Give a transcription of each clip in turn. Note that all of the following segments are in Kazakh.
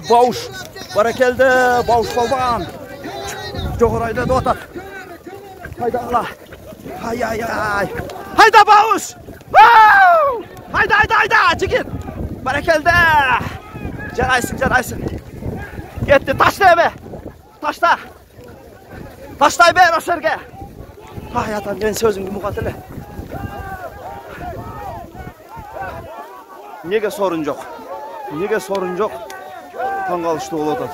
Бауш. Barakeldi. Bauş balban. Жоғырайды отат. Hayda Allah. Ay. Hayda Bauş. Hayda. Çıkın. Barakeldi. Caraysın. Gitti. Taşla be. Taşlay be Roşerge. Hayatan ben sözümdü muqatili. Nege sorun жоқ? Tang'alıştı oladı.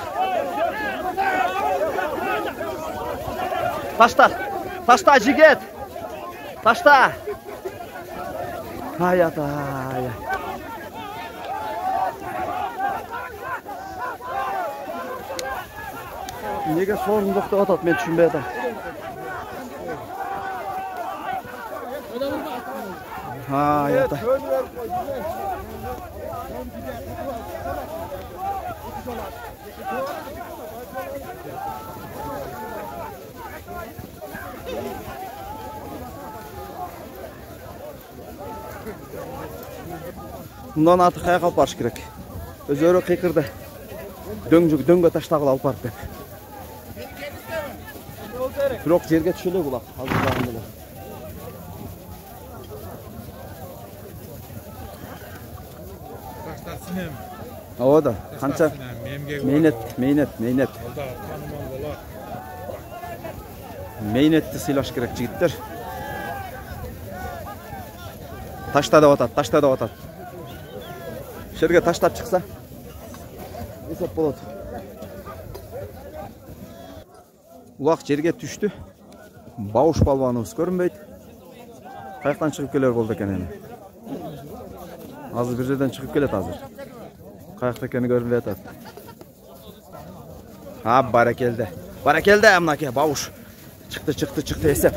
Taşta jigit. Taşta. Hayata. Nege sorun жоқ деп атат, мен түшүнбөй атам. Hayata. Bundan artıq ayağa alып barış керек. Özörü qıyqırdı. Döngө taştagıla alып barып деп. Бирок жерге түшөлө булак. Азыр жагында. Ава да, қанша мейнет. Мейнетті сыйлаш керек жігіттер. Ташта да атат. Жерге таштап шықса, есеп болады. Улақ жерге түшті. Бауш балбанымыз көрінбейді. Қаяқтан шығып келер болды екен әне. Азыр bir жерден шығып келеді азыр. Қаяқта екені көрінбей атады. Barakeldi amnake Bauş. Çıktı esep.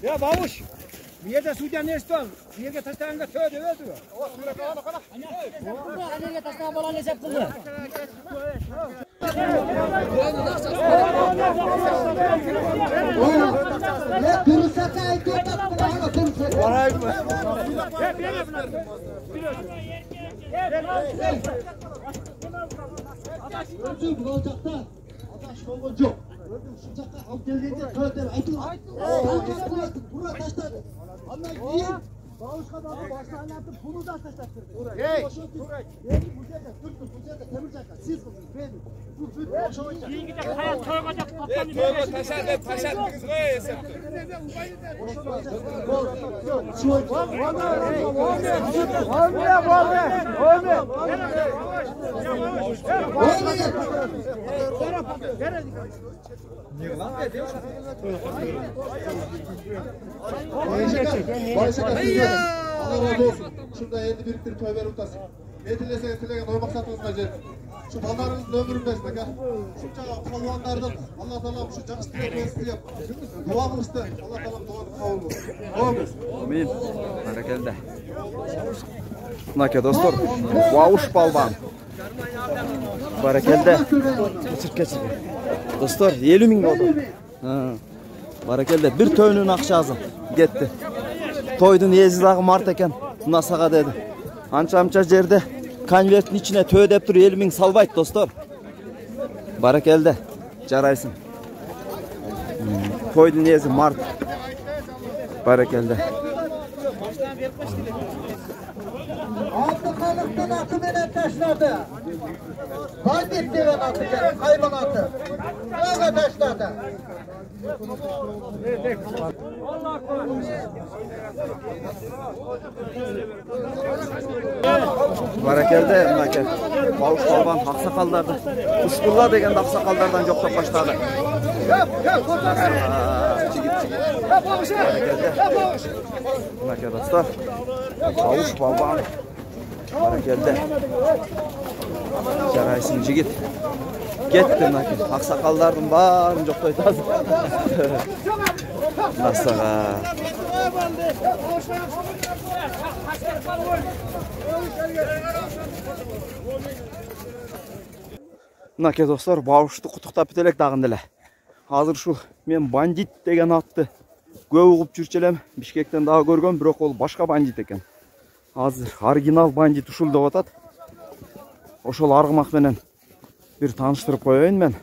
Ya Bauş. Bir yerde sudan ne istiyorsun? Bir yerde taşlarında söyle diyor. Sen nereye taşlarına falan hesap kıldı? Bağışka da başta anlattım, bunu da taşlaştırdı. Hey! Bu yerde temir çakar, siz kılın, benim. Yiyin gidecek, hayat toyacak, patlanı böyle. Taşattınız mı hesaptı? Allah razı olsun. Şurada elini biriktirip toy verip utasın. Metinlesene tilegen oy maksatınızda jet. Şu ballarınızın ömrün besine gel. Şunca kalvanlardan Allah Teala şu cakış tilek besini yap. Dua kılıçtı. Allah Teala duanı kabul olsun. Amin. Barakeldi. Nake dostlar. Bauş balban. Barakeldi. Geçir. Dostlar 50 ming oldu. Barakeldi. Bir tönün akşazı gitti. Toydun yeziдағы mart eken. Nasağa dedi. Ança jerde konvertin içine tö dep tur 50 ming salbayt dostlar. Barakeldi. Jaraysın. Toydun yezi mart. Barakeldi. Altı kalıptan atı beni taşladı. Bandit diren atı, hayvan atı. Öyle taşladı. Barakeldi. Nake. Bauş balban aksakallardı. Uskullar degen aksakallardan joktap başladı. Nake dostlar. Bauş balban. Barakeldi. Jaraysın jigit. Gettim nake. Aksakallardan barın joktaydı azı. Nasağa. Nake dostlar, Bauş'tu qutuqtap bitelek dağındılar. Hazır şu men bandit degen atты көп угуп жүрчү элем. Бишкектен дагы көргөм, бирок ол башка бандит экен. Азыр оригинал бандит ушул деп атат. Ошол аргымак менен бир тааныштырып коеюн мен.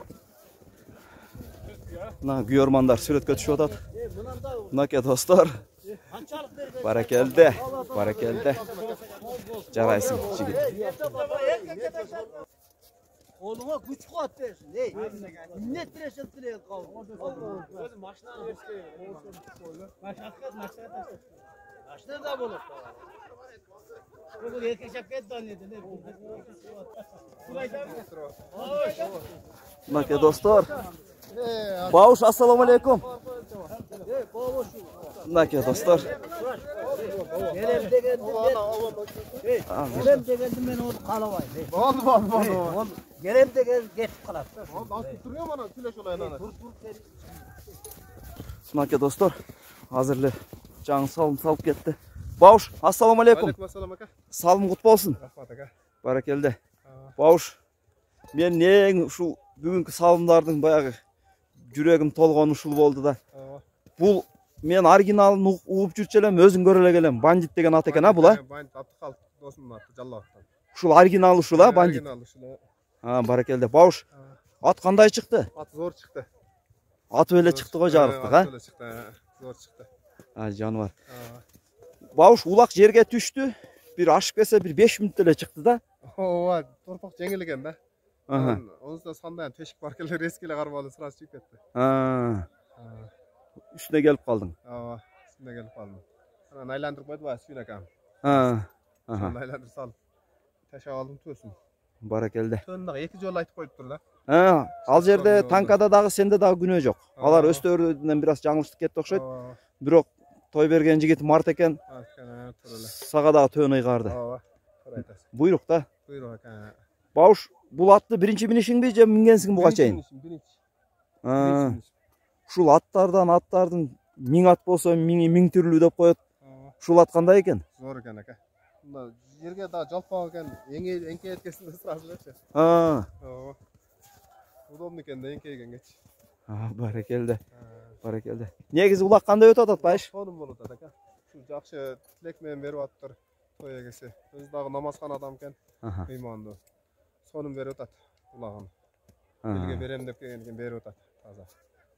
Мына күйөрмандар сүрөткө түшүп атат. Мынакей достор. Баракелде, баракелде. Жарайсың, жигит. Oğluma güç kuvvet versin. Hey, minnet direşen dileyen kavga. Maşına versin. Maşına da bulup. Bu erkek şapket danıydı. Mınakey dostor. Bavuş, assalamu aleykum. Mınakey dostor. Gelem degendim ben onu kalavayım. Oldu. Gelem degen geçip kalar. Duruyor bana süleş olayına. Mınakey dostor. Hazırlı. Жаңы салым салып кетти. Бауш, ассаламу алейкум. Ассалам ака. Салым кут болсун. Рахмат ака. Баракелде. Бауш, мен эң ушу бүгүнкү салымдардын баягы жүрөгүм толгону ушул болду да. Бул мен оригиналын угуп жүрчү элем, өзүң көрө эле келем. Бандит деген ат экен, а бул, а? Бандит Абдыкалып досумдун аты Жаллабовтан. Ушул оригинал ушул, а, бандит? Оригинал ушул. Баракелде. Бауш, ат кандай чыкты? Ат зор чыкты. Атып эле чыкты го жарыктык, а? Атып эле чыкты, зор чыкты. Жаныбар. Бауш, улак жерге түштү. Бир ашып келсе бир 5 мүнөттө эле чыкты да. Ооба, торпак жеңил экен да. Онусда сандай тешик бар келер эскеле кармалып сразу чыгып кетти. Үстүнө келип калдың. Ооба, үстүнө келип калдым. Анан айландырып койду ба сүйүн акам. Айландырып салып ташап алдым төсүн. Баракелде. Төөнү дагы 2 жолу айтып коюптур да. Ал жерде танкада дагы сенде дагы күнөө жок. Алар өстөрүнөн бир аз жаңылыштык кетти окшойт. Бирок той берген жигит Март экен. Сага дагы төөн ыйгарды. Ооба. Туура айтасың. Буйрук да. Буйрук ака. Бауш, бул атты биринчи минишиңби же мингенсиң буга чейин? Биринчи. Ушул аттардын 1000 ат болсо 1000 түрлүү деп коет. Ушул ат кандай экен? Зор экен ака. Мында жерге дагы жалпак экен, эңкейткесин сразу элечи. Ооба. Удобный экен да эңкейгенгечи. Баракелде. Баракелде. Негизи улак кандай өтүп атат, Байш? Сонун болуп атат ака. Ушул жакшы тилек менен берип атыптыр той эгеси. Өзү дагы намазхан адам экен. Ыймандуу. Сонун берип атат улагын. Элге берем деп келген экен, берип атат таза.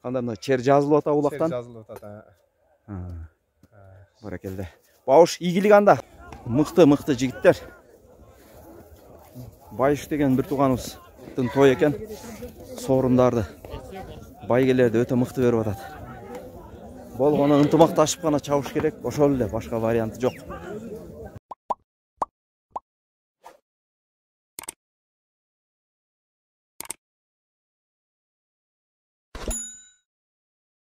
Кандай мына чер жазылып атат улактан? Чер жазылып атат. Баракелде. Бауш, ийгилик анда. Мыкты жигиттер. Байш деген бир тууганыбыздын той экен. Сорундарды, байгелерди өтө мыкты берип атат. Болгону ынтымакташып гана чабыш керек, ошол эле, башка варианты жок.